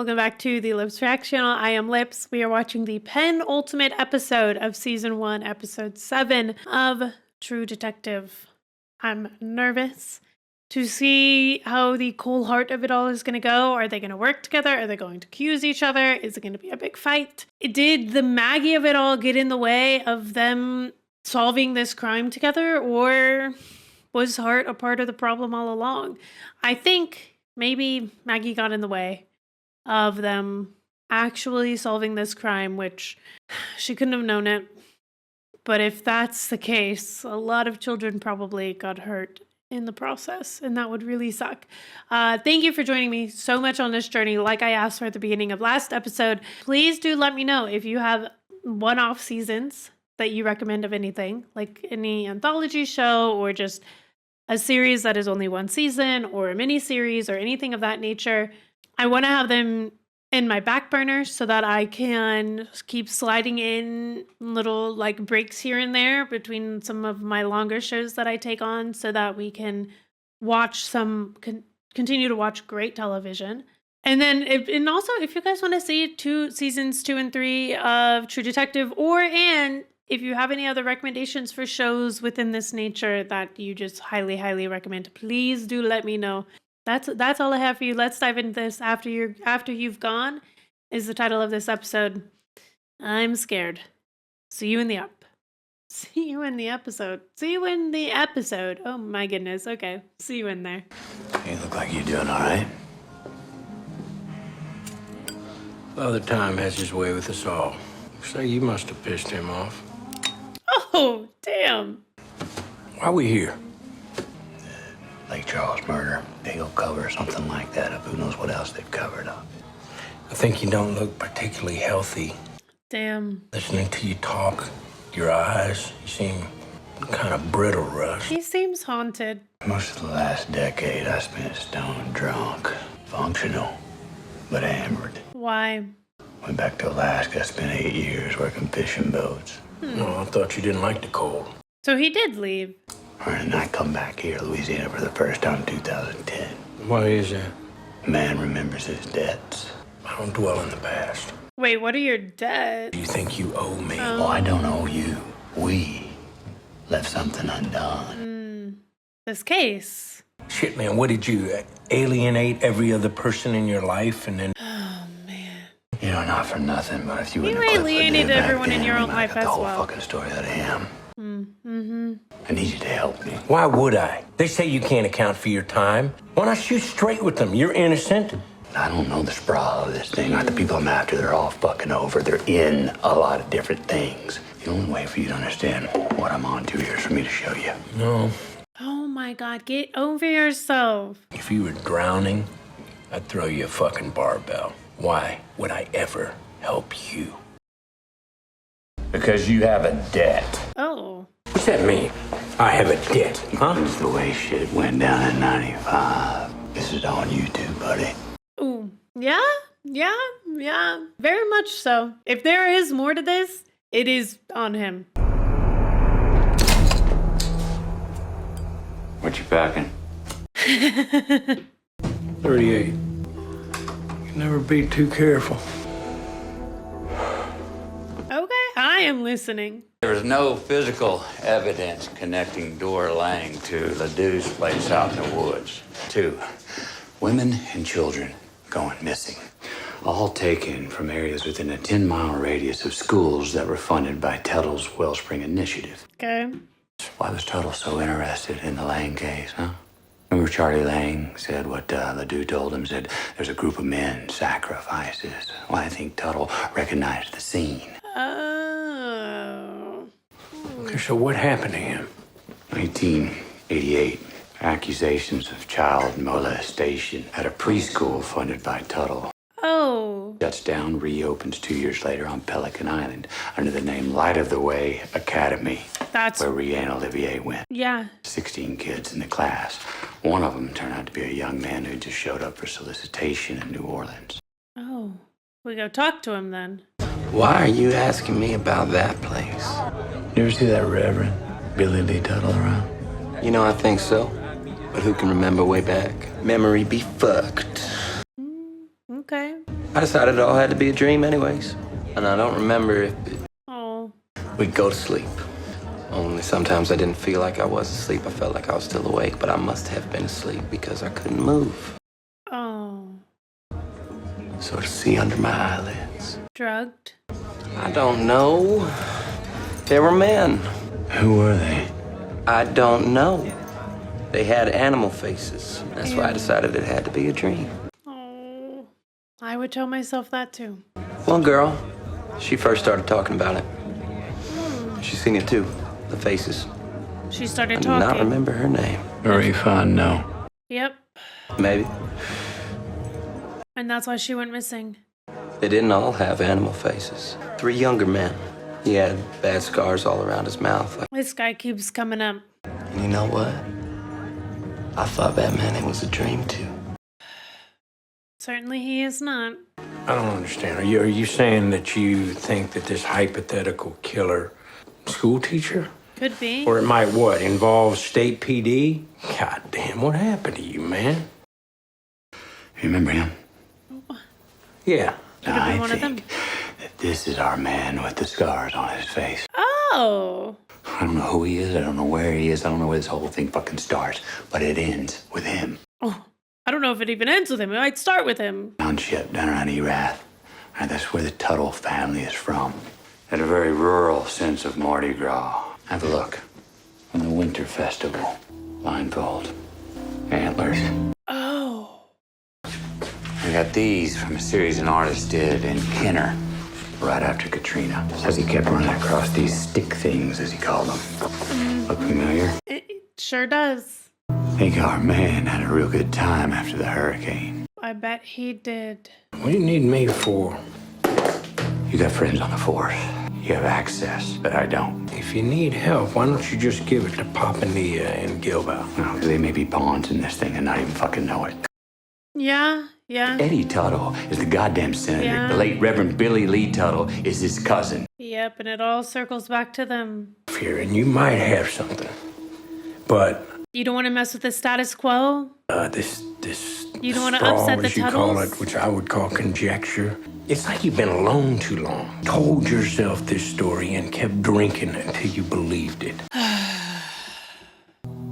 Welcome back to the Lips React channel. I am Lips. We are watching the penultimate episode of Season 1, Episode 7 of True Detective. I'm nervous to see how the Cole Hart of it all is going to go. Are they going to work together? Are they going to accuse each other? Is it going to be a big fight? Did the Maggie of it all get in the way of them solving this crime together? Or was Hart a part of the problem all along? I think maybe Maggie got in the way of them actually solving this crime, which she couldn't have known it. But if that's the case, a lot of children probably got hurt in the process, and that would really suck. Thank you for joining me so much on this journey. Like I asked for at the beginning of last episode, please do let me know if you have one-off seasons that you recommend of anything, like any anthology show or just a series that is only one season or a mini series or anything of that nature. I want to have them in my back burner so that I can keep sliding in little like breaks here and there between some of my longer shows that I take on so that we can watch continue to watch great television. And then, and also if you guys want to see seasons 2 and 3 of True Detective, and if you have any other recommendations for shows within this nature that you just highly, highly recommend, please do let me know. That's all I have for you. Let's dive into this. After you've gone is the title of this episode. I'm scared. See you in the See you in the episode. See you in the episode. Oh my goodness. Okay. See you in there. You look like you're doing all right. Father Time has his way with us all. So you must have pissed him off. Oh, damn. Why are we here? Lake Charles murder. They'll cover something like that up. Who knows what else they've covered up. I think you don't look particularly healthy. Damn. Listening to you talk, your eyes, you seem kind of brittle, Russ. He seems haunted. Most of the last decade I spent stone drunk. Functional, but hammered. Why? Went back to Alaska, spent 8 years working fishing boats. No, I thought you didn't like the cold. So he did leave. And I come back here to Louisiana for the first time in 2010. Why is that? Man remembers his debts. I don't dwell in the past. Wait, what are your debts? Do you think you owe me? Oh, I don't owe you. We left something undone. This case. Shit, man, what did you alienate every other person in your life and then... Oh, man. You know, not for nothing, but if you You alienated everyone in your own life as the whole well. fucking story out of him. I need you to help me. Why would I? They say you can't account for your time. Why not shoot straight with them? You're innocent. I don't know the sprawl of this thing. Like the people I'm after, they're all fucking over. They're in a lot of different things. The only way for you to understand what I'm on to here is for me to show you. No. Oh my God, get over yourself. If you were drowning, I'd throw you a fucking barbell. Why would I ever help you? Because you have a debt. Oh. What's that mean? I have a debt, huh? This is the way shit went down in 95. This is on YouTube, buddy. Ooh. Yeah. Very much so. If there is more to this, it is on him. What you packing? 38. You can never be too careful. Okay, I am listening. There was no physical evidence connecting Dora Lang to LaDue's place out in the woods. 2 women and children going missing. All taken from areas within a 10-mile radius of schools that were funded by Tuttle's Wellspring Initiative. Okay. Why was Tuttle so interested in the Lang case, huh? Remember Charlie Lang said what LaDue told him, said there's a group of men, sacrifices. Well, I think Tuttle recognized the scene. Oh. Okay, so what happened to him? 1988. Accusations of child molestation at a preschool funded by Tuttle. Oh. Shuts down, reopens 2 years later on Pelican Island under the name Light of the Way Academy. That's... where Rianne Olivier went. Yeah. 16 kids in the class. One of them turned out to be a young man who just showed up for solicitation in New Orleans. Oh. We go talk to him then. Why are you asking me about that place? You ever see that Reverend Billy Lee Tuttle around? You know, I think so. But who can remember way back? Memory be fucked. Okay. I decided it all had to be a dream anyways. And I don't remember if Oh. we'd go to sleep. Only sometimes I didn't feel like I was asleep. I felt like I was still awake, but I must have been asleep because I couldn't move. Oh. Sort of see under my eyelids. Drugged? I don't know. They were men. Who were they? I don't know. They had animal faces. That's why I decided it had to be a dream. Oh. I would tell myself that too. One girl, she first started talking about it. She's seen it too, the faces. She started I do talking. not remember her name. Very fun, no. Yep. Maybe. And that's why she went missing. They didn't all have animal faces. 3 younger men. He had bad scars all around his mouth. This guy keeps coming up. And you know what? I thought that meant it was a dream too. Certainly he is not. I don't understand. Are you saying that you think that this hypothetical killer school teacher? Could be. Or it might what? Involve state PD? God damn, what happened to you, man? You remember him? Yeah. Could have been one of them. That this is our man with the scars on his face. Oh. I don't know who he is. I don't know where he is. I don't know where this whole thing fucking starts. But it ends with him. Oh. I don't know if it even ends with him. It might start with him. Township down around Erath. And that's where the Tuttle family is from. Had a very rural sense of Mardi Gras. Have a look. From the Winter Festival. Blindfold. Antlers. Oh. I got these from a series an artist did in Kenner right after Katrina. Says he kept running across these stick things, as he called them. Look familiar? It sure does. Think our man had a real good time after the hurricane. I bet he did. What do you need me for? You got friends on the force. You have access, but I don't. If you need help, why don't you just give it to Papania and Gilboa? No, they may be pawns in this thing and not even fucking know it. Yeah. Yeah. Eddie Tuttle is the goddamn senator. Yeah. The late Reverend Billy Lee Tuttle is his cousin. Yep. And it all circles back to them. Here, and you might have something. But You don't want to mess with the status quo? this You don't wanna sprawl, upset the as you call Tuttles? it, which I would call conjecture. It's like you've been alone too long. Told yourself this story and kept drinking until you believed it. I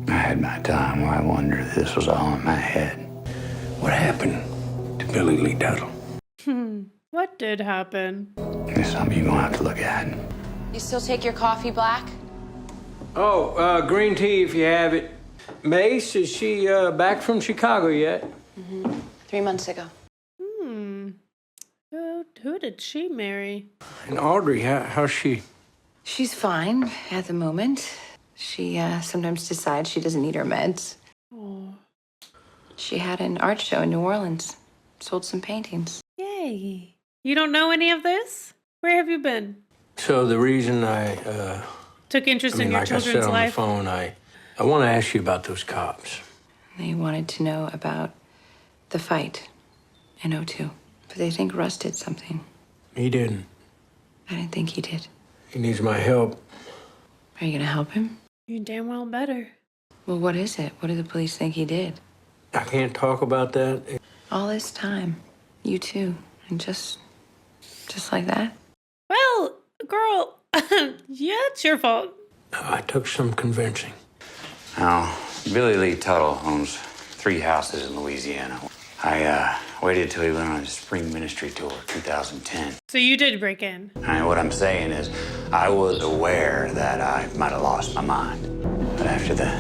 had my time where I wondered if this was all in my head. What happened to Billy Lee Tuttle? What did happen? It's something you're gonna have to look at. You still take your coffee black? Oh, green tea if you have it. Mace, is she back from Chicago yet? 3 months ago. Who did she marry? And Audrey, how's she? She's fine at the moment. She sometimes decides she doesn't need her meds. Oh. She had an art show in New Orleans. Sold some paintings. Yay. You don't know any of this? Where have you been? So the reason I Took interest in your like I said children's on life? the phone, I want to ask you about those cops. They wanted to know about the fight in '02. But they think Russ did something. He didn't. I didn't think he did. He needs my help. Are you gonna help him? You damn well better. Well, what is it? What do the police think he did? I can't talk about that. All this time. You too. And just like that? Well, girl, yeah, it's your fault. I took some convincing. Now, Billy Lee Tuttle owns 3 houses in Louisiana. I waited till he went on his spring ministry tour, 2010. So you did break in. I mean, what I'm saying is, I was aware that I might have lost my mind. But after the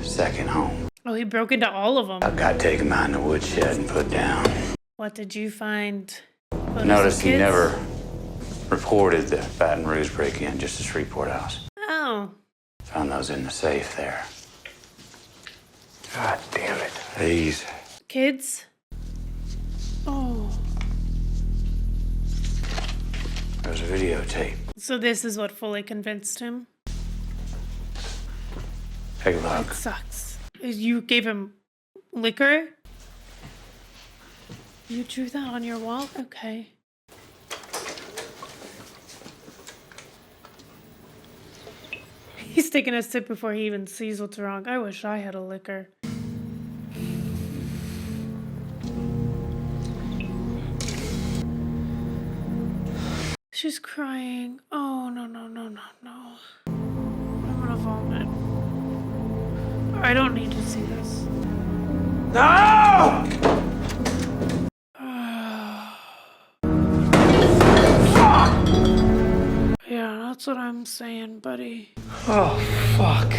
second home, Oh, he broke into all of them. I got taken behind the woodshed and put down. What did you find? Photos Notice of he kids? never reported the Baton Rouge break-in, just the Shreveport house. Oh. Found those in the safe there. God damn it. These. Kids? Oh. There's a videotape. So this is what fully convinced him? Take a look. It sucks. You gave him liquor? You drew that on your wall? Okay. He's taking a sip before he even sees what's wrong. I wish I had a liquor. She's crying. Oh, no, no, no, no, no. I'm gonna vomit. I don't need to see this. No! Yeah, that's what I'm saying, buddy. Oh, fuck.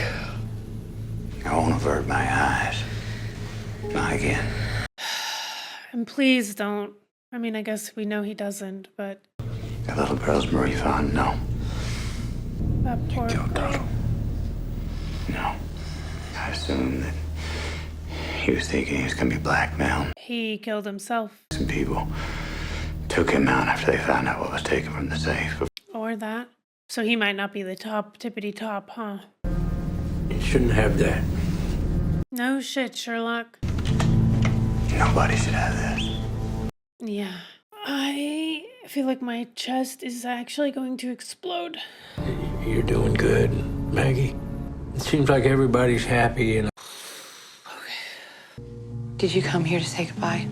I won't avert my eyes. Not again. And please don't. I mean, I guess we know he doesn't, but That little girl's Marie Fond, no. that poor girl. No. I assumed that he was thinking he was gonna be blackmailed. He killed himself. Some people took him out after they found out what was taken from the safe. Or that. So he might not be the top, tippity top, huh? You shouldn't have that. No shit, Sherlock. Nobody should have this. Yeah. I feel like my chest is actually going to explode. You're doing good, Maggie. It seems like everybody's happy and Did you come here to say goodbye?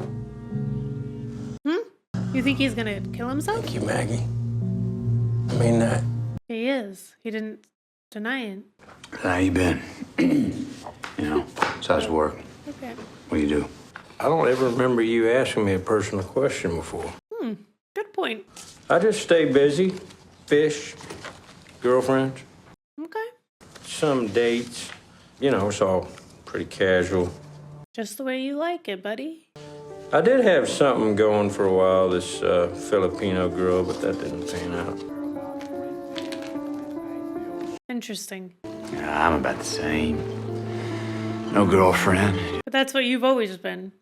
You think he's gonna kill himself? thank you, Maggie. I mean that. He is. He didn't deny it. How you been? You know, besides work. Okay. What do you do? I don't ever remember you asking me a personal question before. Good point. I just stay busy. Fish, girlfriends, Okay. some dates. You know, it's all pretty casual. Just the way you like it, buddy. I did have something going for a while, this Filipino girl, but that didn't pan out. Interesting. Yeah, I'm about the same. No girlfriend. But that's what you've always been.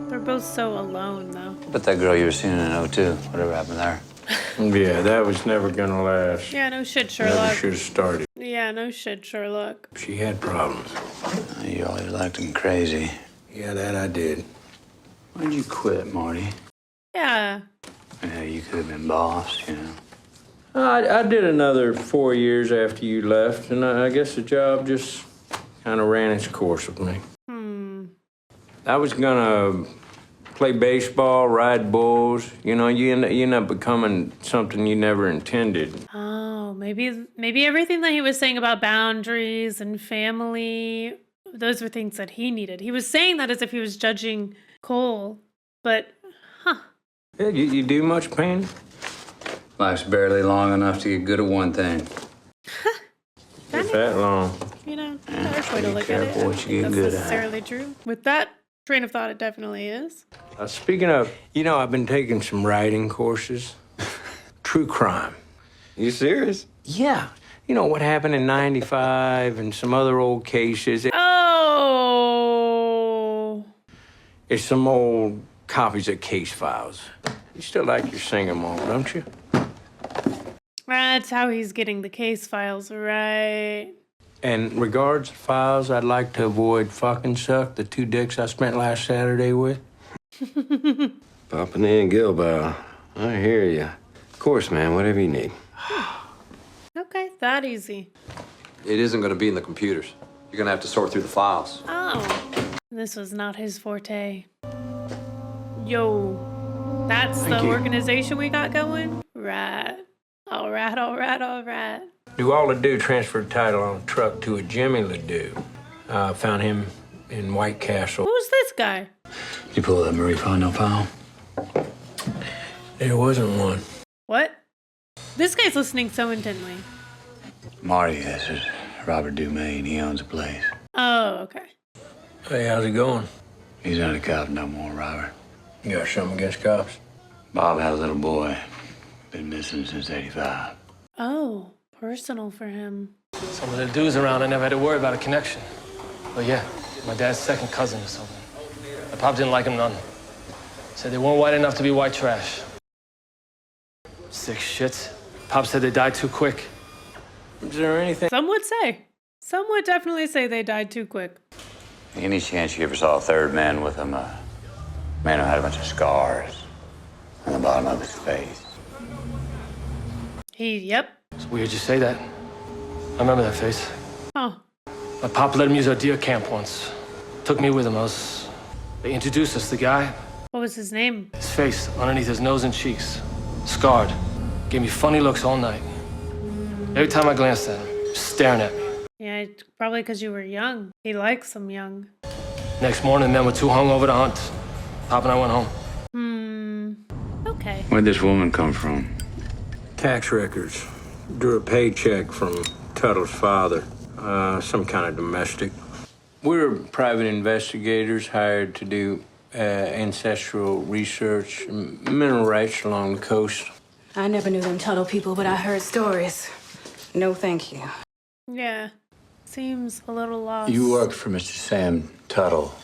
They're both so alone, though. But that girl you were seeing in 02, whatever happened there? Yeah, that was never gonna last. Yeah, no shit, Never Sherlock. should have started. Yeah, no shit, Sherlock. She had problems. You always acting crazy. Yeah, that I did. Why'd you quit, Marty? Yeah. Yeah, you could have been boss, you know. I did another 4 years after you left, and I guess the job just kind of ran its course with me. I was gonna play baseball, ride bulls. You know, you end up becoming something you never intended. Oh, maybe everything that he was saying about boundaries and family, those were things that he needed. He was saying that as if he was judging Cole, but Yeah, you do much painting? Life's barely long enough to get good at one thing. Not that long. you know, that's way to look at it. careful what you get That's good at. necessarily true. With that train of thought, it definitely is. Speaking of, you know, I've been taking some writing courses. True crime. You serious? Yeah. You know what happened in '95 and some other old cases. Oh. It's some old copies of case files. You still like your sing-along, don't you? That's how he's getting the case files, right? And regards to files, I'd like to avoid fucking suck the 2 dicks I spent last Saturday with. Popping in Gilboa. I hear you. Of course, man, whatever you need. Okay, that easy. It isn't going to be in the computers. You're going to have to sort through the files. Oh. This was not his forte. Yo. That's the organization we got going? Right. All right, all right, all right. Do all Ledoux transferred title on a truck to a Jimmy Ledoux. Found him in White Castle. Who's this guy? You pull that Marie Fond file? There wasn't one. What? This guy's listening so intently. Marty, this is Robert Dumaine. He owns a place. Oh, okay. Hey, how's it going? He's not a cop no more, Robert. You got something against cops? Bob had a little boy. Been missing since '85. Oh, personal for him. Some of the dudes around, I never had to worry about a connection. But yeah, my dad's second cousin or something. My pop didn't like him none. Said they weren't white enough to be white trash. Sick shits. Pop said they died too quick. Is there anything? Some would say. Some would definitely say they died too quick. Any chance you ever saw a third man with him? A man who had a bunch of scars on the bottom of his face. Yep. It's weird you say that. I remember that face. Oh. My pop let him use our deer camp once. Took me with him. They introduced us. The guy, What was his name? His face, underneath his nose and cheeks, scarred. Gave me funny looks all night. Every time I glanced at him, staring at me. Yeah, probably because you were young. He likes them young. Next morning, men were too hungover to hunt. Pop and I went home. Okay. Where'd this woman come from? Tax records. Drew a paycheck from Tuttle's father. Some kind of domestic. We're private investigators hired to do ancestral research, mineral rights along the coast. I never knew them Tuttle people, but I heard stories. No, thank you. Yeah. Seems a little lost. You worked for Mr. Sam Tuttle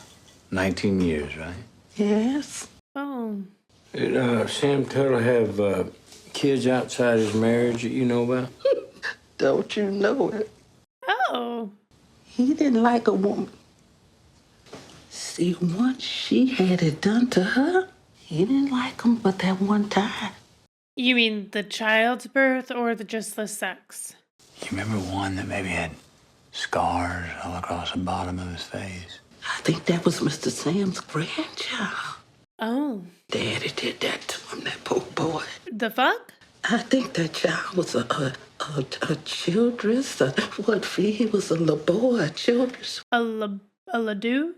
19 years, right? Yes. Oh. Did Sam Tuttle have kids outside his marriage that you know about? Don't you know it? Oh. He didn't like a woman. See, once she had it done to her, he didn't like him but that one time. You mean the child's birth or just the sex? You remember one that maybe had scars all across the bottom of his face? I think that was Mr. Sam's grandchild. Oh. Daddy did that to him, that poor boy. The fuck? I think that child was a childress. What he was a little boy, a childress. A Ledoux?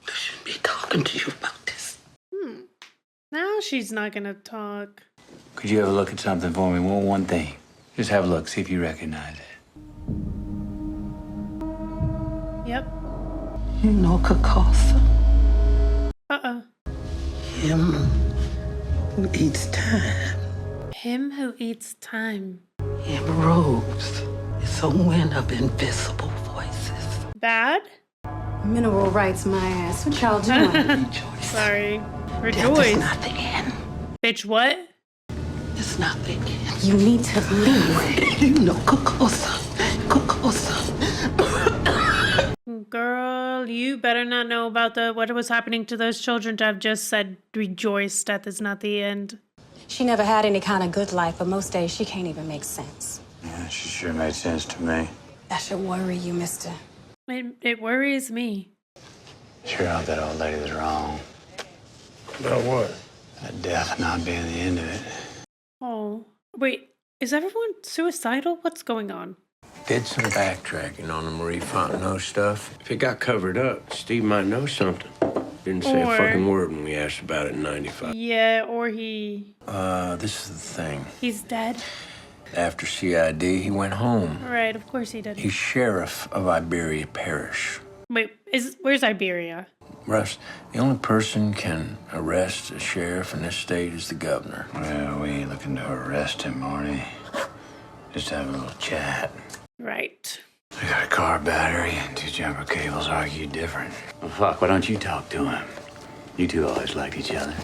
I shouldn't be talking to you about this. Now she's not gonna talk. Could you have a look at something for me? One thing. Just have a look, see if you recognize it. Yep. You know Kakasa? Uh-oh. Him who eats time. Him who eats time. Him robes. It's a wind of invisible voices. Bad? Mineral rights, my ass. What y'all doing? Rejoice. Sorry. Death Rejoice. is not the end. Bitch, what? It's not the end. You need to leave. You know Kakasa. Kakasa. Girl, you better not know about what was happening to those children to have just said, rejoice, death is not the end. She never had any kind of good life, but most days she can't even make sense. Yeah, she sure made sense to me. That should worry you, mister. It worries me. Sure hope that old lady was wrong. About what? That death not being the end of it. Oh. Wait, is everyone suicidal? What's going on? Did some backtracking on the Marie Fontenot stuff. If it got covered up, Steve might know something. Didn't say Or- a fucking word when we asked about it in 95. Yeah, or he... This is the thing. He's dead? After CID, he went home. Right, of course he did. He's sheriff of Iberia Parish. Wait, where's Iberia? Russ, the only person can arrest a sheriff in this state is the governor. Well, we ain't looking to arrest him, Marty. Just have a little chat. Right. I got a car battery and 2 jumper cables argue different. Well, fuck, why don't you talk to him? You two always liked each other.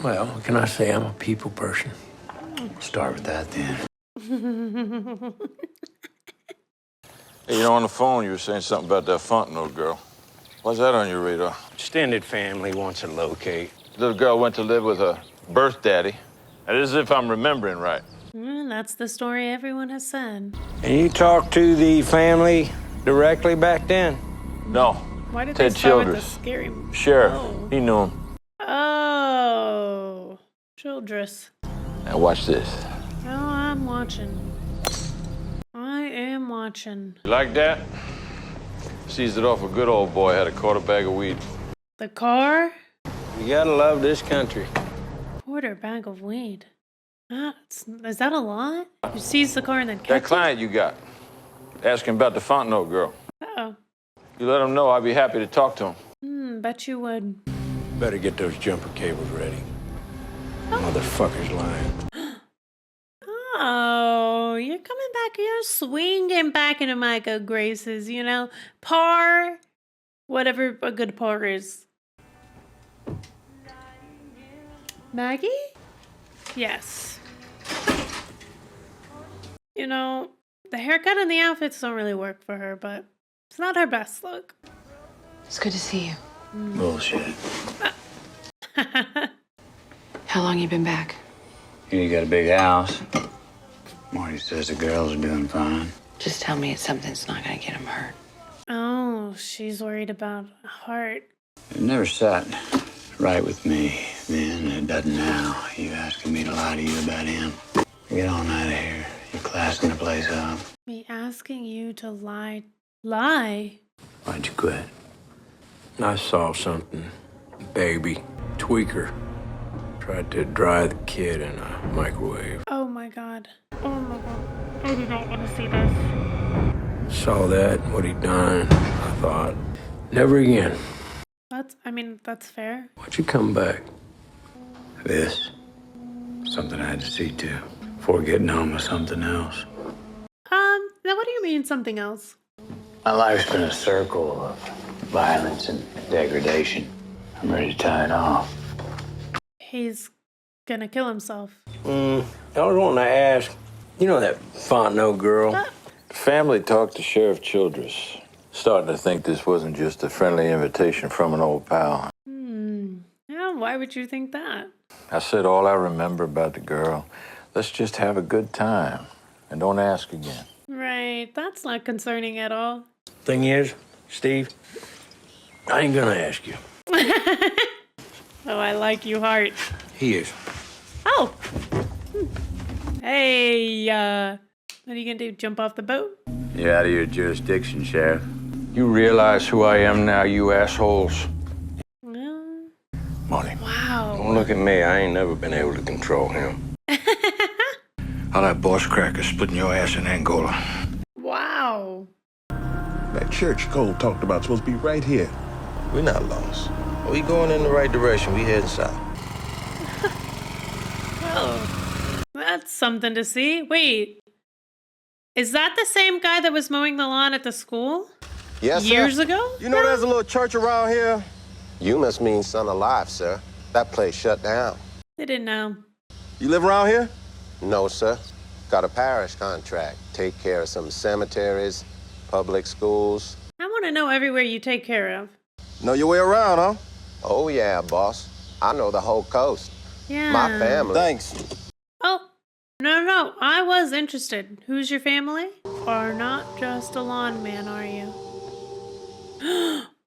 Well, what can I say? I'm a people person. Start with that then. Hey, you know, on the phone you were saying something about that Fontenot girl. Why's that on your radar? Extended family wants to locate. Little girl went to live with her birth daddy. And as if I'm remembering right. That's the story everyone has said. And you talked to the family directly back then? No. Why did Ted they start with the Childress. scary... Sheriff. Oh. He knew him. Oh. Childress. Now watch this. Oh, I'm watching. I am watching. You like that? Seized it off a good old boy, had a quarter bag of weed. The car? You gotta love this country. Quarter bag of weed. Is that a lot? You seized the car and then That kept client you got, ask him about the Fontenot girl. it? Uh-oh. You let him know I'd be happy to talk to him. Bet you would. Better get those jumper cables ready. Motherfucker's lying. Oh, you're coming back. You're swinging back into my good graces, you know? Par. Whatever a good par is. Maggie? Yes. You know, the haircut and the outfits don't really work for her, but it's not her best look. It's good to see you. Bullshit. How long you been back? You got a big house. Marty says the girls are doing fine. Just tell me it's something's not gonna get him hurt. Oh, she's worried about Hart. It never sat right with me then, and it doesn't now. You asking me to lie to you about him? Get on out of here. You're classing the place up. Me asking you to lie. Lie? Why'd you quit? I saw something. Baby. Tweaker. Tried to dry the kid in a microwave. Oh my god. Oh my god. I do not want to see this. Saw that, what he'd done. I thought, never again. That's fair. Why'd you come back? This. Something I had to see to before getting on with something else. Now what do you mean something else? My life's been a circle of violence and degradation. I'm ready to tie it off. He's gonna kill himself. I was wanting to ask, you know that Fontenot girl? The family talked to Sheriff Childress. Starting to think this wasn't just a friendly invitation from an old pal. Yeah, why would you think that? I said all I remember about the girl. Let's just have a good time and don't ask again. Right, that's not concerning at all. Thing is, Steve, I ain't gonna ask you. Oh, I like you, Hart. He is. Oh! Hey, what are you gonna do, jump off the boat? You're out of your jurisdiction, Sheriff. You realize who I am now, you assholes? No. Money. Wow. Don't look at me. I ain't never been able to control him. How that boss cracker splitting your ass in Angola. Wow. That church Cole talked about supposed to be right here. We're not lost. We going in the right direction. We heading south. Oh, that's something to see. Wait, is that the same guy that was mowing the lawn at the school? Yes, Years sir. ago? You know there's a little church around here? You must mean Son Alive, sir. That place shut down. They didn't know. You live around here? No, sir. Got a parish contract. Take care of some cemeteries, public schools. I want to know everywhere you take care of. Know your way around, huh? Oh, yeah, boss. I know the whole coast. Yeah. My family. Thanks. Oh, no. I was interested. Who's your family? Are not just a lawn man, are you?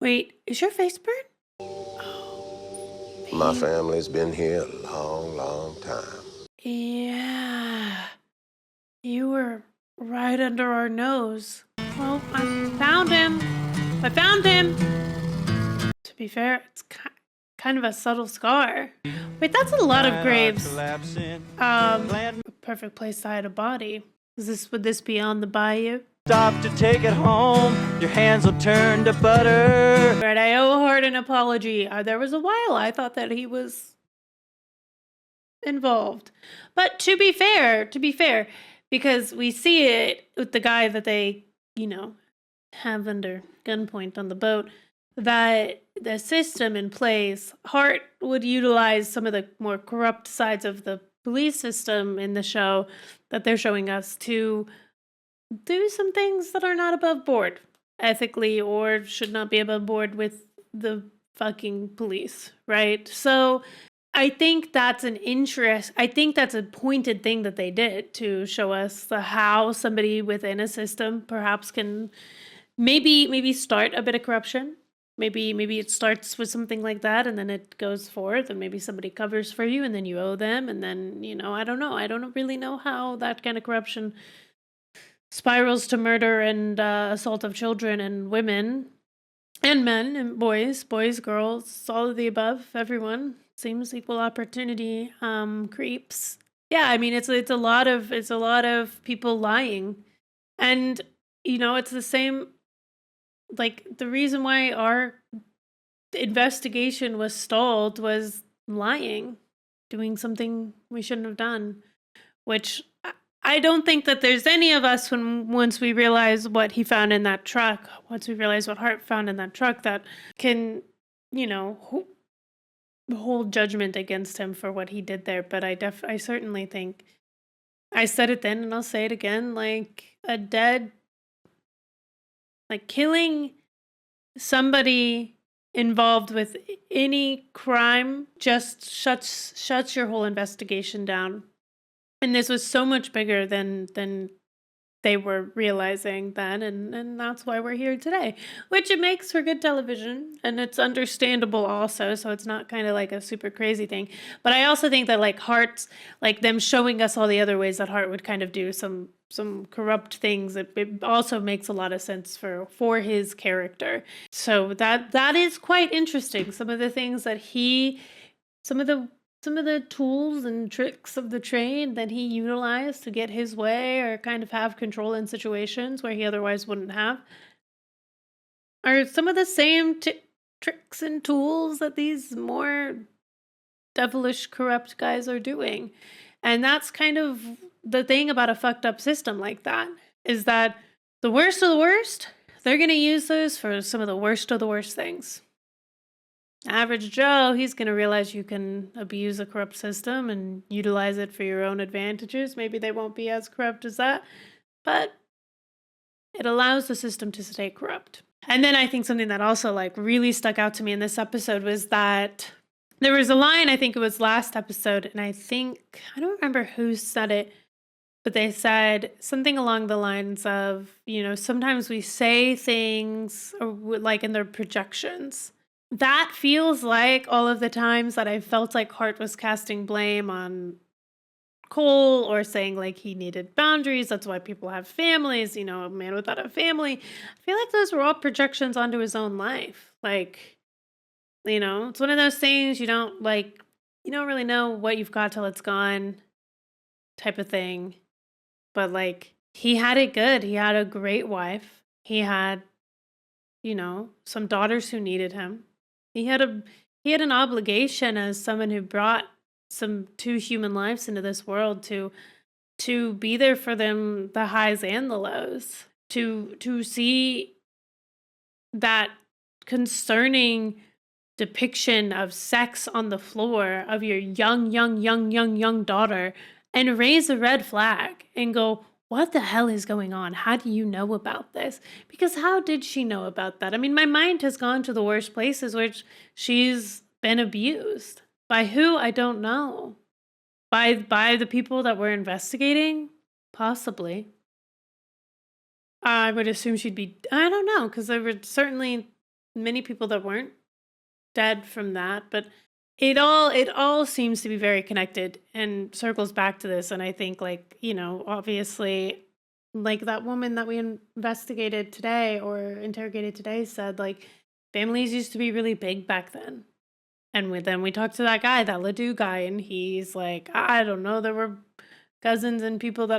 Wait, is your face burnt? Oh, My family's been here a long, long time. yeah. You were right under our nose. Well, I found him. To be fair, it's kind of a subtle scar. Wait, that's a lot of graves. Perfect place to hide a body. Would this be on the bayou? Stop to take it home. Your hands will turn to butter. Right, I owe Hart an apology. There was a while I thought that he was involved. But to be fair, because we see it with the guy that they, have under gunpoint on the boat, that the system in place, Hart would utilize some of the more corrupt sides of the police system in the show that they're showing us to do some things that are not above board ethically or should not be above board with the fucking police, right? So I think that's a pointed thing that they did to show us how somebody within a system perhaps can maybe start a bit of corruption. Maybe it starts with something like that and then it goes forth and maybe somebody covers for you and then you owe them and then, I don't know. I don't really know how that kind of corruption spirals to murder and assault of children and women and men and boys, girls, all of the above, everyone. Seems equal opportunity creeps. Yeah, I mean it's a lot of people lying. And it's the same, like the reason why our investigation was stalled was lying, doing something we shouldn't have done, which I don't think that there's any of us once we realize what he found in that truck, once we realize what Hart found in that truck, that can, hold judgment against him for what he did there. But I certainly think, I said it then and I'll say it again, like killing somebody involved with any crime just shuts your whole investigation down. And this was so much bigger than they were realizing then, and that's why we're here today, which it makes for good television, and it's understandable also, so it's not kind of like a super crazy thing. But I also think that like Hart's, like them showing us all the other ways that Hart would kind of do some corrupt things, it also makes a lot of sense for his character. So that is quite interesting. Some of the things that some of the tools and tricks of the trade that he utilized to get his way or kind of have control in situations where he otherwise wouldn't have are some of the same tricks and tools that these more devilish, corrupt guys are doing. And that's kind of the thing about a fucked up system like that, is that the worst of the worst, they're going to use those for some of the worst of the worst things. Average Joe, he's going to realize you can abuse a corrupt system and utilize it for your own advantages. Maybe they won't be as corrupt as that, but it allows the system to stay corrupt. And then I think something that also like really stuck out to me in this episode was that there was a line, I think it was last episode, and I don't remember who said it, but they said something along the lines of, sometimes we say things or like in their projections. That feels like all of the times that I felt like Hart was casting blame on Cole or saying like he needed boundaries. That's why people have families, a man without a family. I feel like those were all projections onto his own life. Like, it's one of those things you don't really know what you've got till it's gone type of thing. But like, he had it good. He had a great wife. He had, some daughters who needed him. He had an obligation as someone who brought two human lives into this world to be there for them, the highs and the lows, to see that concerning depiction of sex on the floor of your young daughter and raise a red flag and go, what the hell is going on? How do you know about this? Because how did she know about that? I mean, my mind has gone to the worst places where she's been abused. By who? I don't know. By the people that were investigating? Possibly. I would assume she'd be, I don't know, because there were certainly many people that weren't dead from that, but it all seems to be very connected and circles back to this. And I think obviously like that woman that we investigated today or interrogated today said like families used to be really big back then. And then we talked to that guy, that Ledoux guy, and he's like, I don't know, there were cousins and people that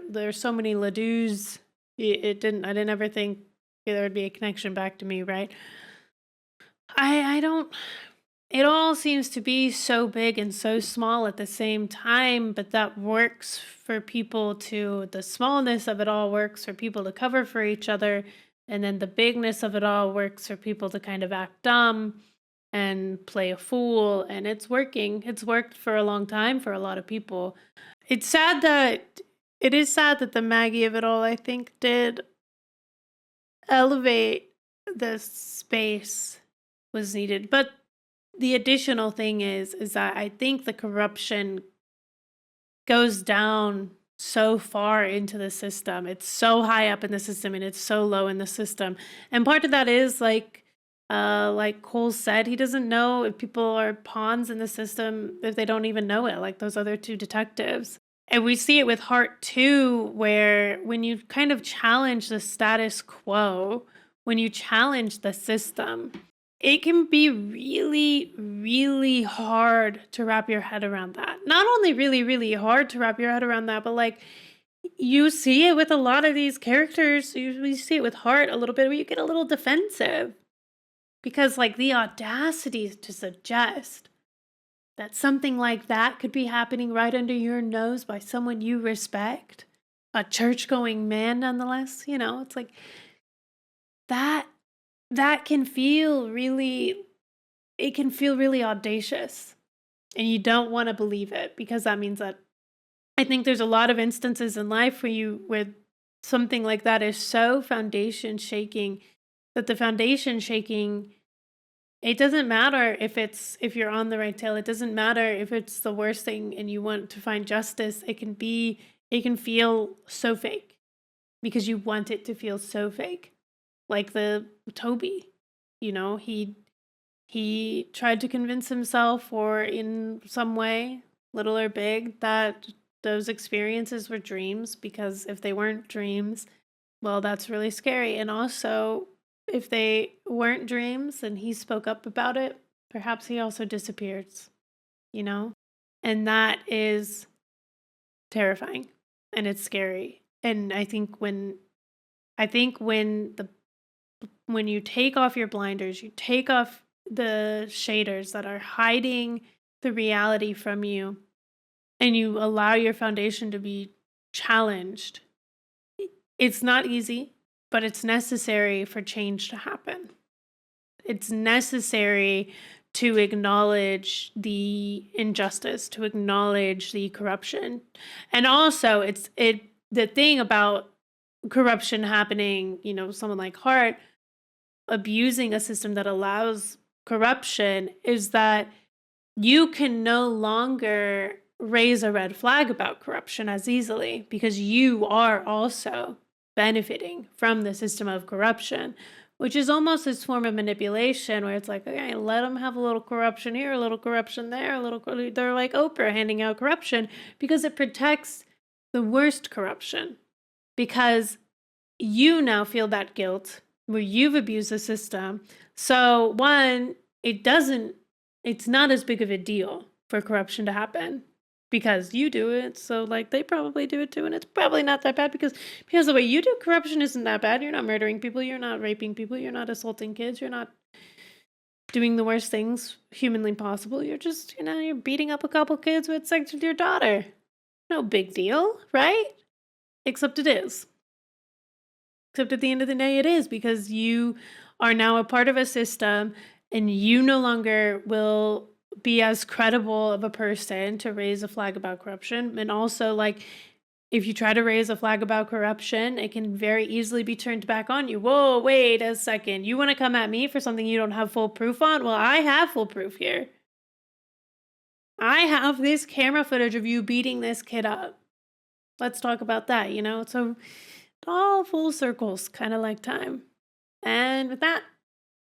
there's so many Ledouxs. I didn't ever think there would be a connection back to me, right? It all seems to be so big and so small at the same time, but that works for people the smallness of it all works for people to cover for each other, and then the bigness of it all works for people to kind of act dumb and play a fool, and it's working. It's worked for a long time for a lot of people. It is sad that the Maggie of it all, I think, did elevate the space was needed, but the additional thing is that I think the corruption goes down so far into the system. It's so high up in the system and it's so low in the system. And part of that is like Cole said, he doesn't know if people are pawns in the system if they don't even know it, like those other two detectives. And we see it with Hart too, where when you kind of challenge the status quo, when you challenge the system, it can be really, really hard to wrap your head around that. Not only really, really hard to wrap your head around that, but like you see it with a lot of these characters. We see it with Hart a little bit where you get a little defensive because like the audacity to suggest that something like that could be happening right under your nose by someone you respect, a church-going man nonetheless, it's like that can feel really audacious, and you don't want to believe it because that means that I think there's a lot of instances in life where something like that is so foundation shaking that the foundation shaking, it doesn't matter if you're on the right tail. It doesn't matter if it's the worst thing and you want to find justice. It can feel so fake. because you want it to feel so fake. Like the Toby, he tried to convince himself, or in some way, little or big, that those experiences were dreams, because if they weren't dreams, well, that's really scary. And also, if they weren't dreams and he spoke up about it, perhaps he also disappears, And that is terrifying, and it's scary. And I think when you take off your blinders, you take off the shaders that are hiding the reality from you, and you allow your foundation to be challenged. It's not easy, but it's necessary for change to happen. It's necessary to acknowledge the injustice, to acknowledge the corruption. And also, the thing about corruption happening, someone like Hart abusing a system that allows corruption, is that you can no longer raise a red flag about corruption as easily, because you are also benefiting from the system of corruption, which is almost this form of manipulation where it's like, okay, let them have a little corruption here, a little corruption there, they're like Oprah handing out corruption, because it protects the worst corruption, because you now feel that guilt where you've abused the system. So one, it's not as big of a deal for corruption to happen because you do it. So like they probably do it too, and it's probably not that bad because the way you do corruption isn't that bad. You're not murdering people, you're not raping people, you're not assaulting kids, you're not doing the worst things humanly possible. You're just, you're beating up a couple kids who had sex with your daughter. No big deal, right? Except it is. Except at the end of the day, it is, because you are now a part of a system and you no longer will be as credible of a person to raise a flag about corruption. And also, like, if you try to raise a flag about corruption, it can very easily be turned back on you. Whoa, wait a second. You want to come at me for something you don't have full proof on? Well, I have full proof here. I have this camera footage of you beating this kid up. Let's talk about that, So all full circles, kind of like time. And with that,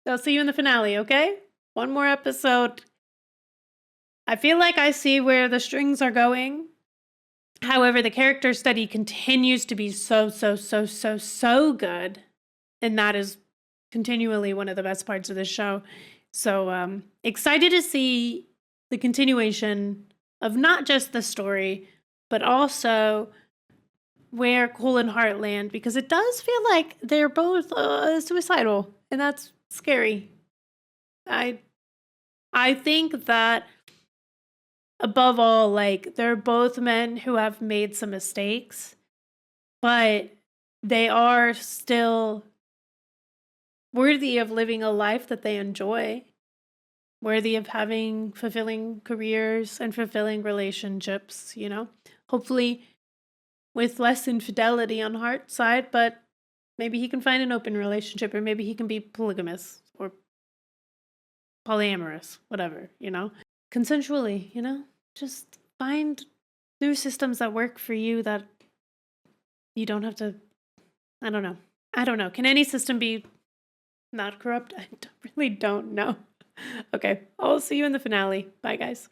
I'll see you in the finale, okay? One more episode. I feel like I see where the strings are going. However, the character study continues to be so good. And that is continually one of the best parts of the show. So excited to see the continuation of not just the story, but also where Cole and Hart land, because it does feel like they're both suicidal, and that's scary. I think that above all, like, they're both men who have made some mistakes, but they are still worthy of living a life that they enjoy, worthy of having fulfilling careers and fulfilling relationships, hopefully with less infidelity on Hart's side, but maybe he can find an open relationship, or maybe he can be polygamous or polyamorous, whatever, consensually, just find new systems that work for you, that you don't have to, I don't know. Can any system be not corrupt? I really don't know. Okay, I'll see you in the finale. Bye, guys.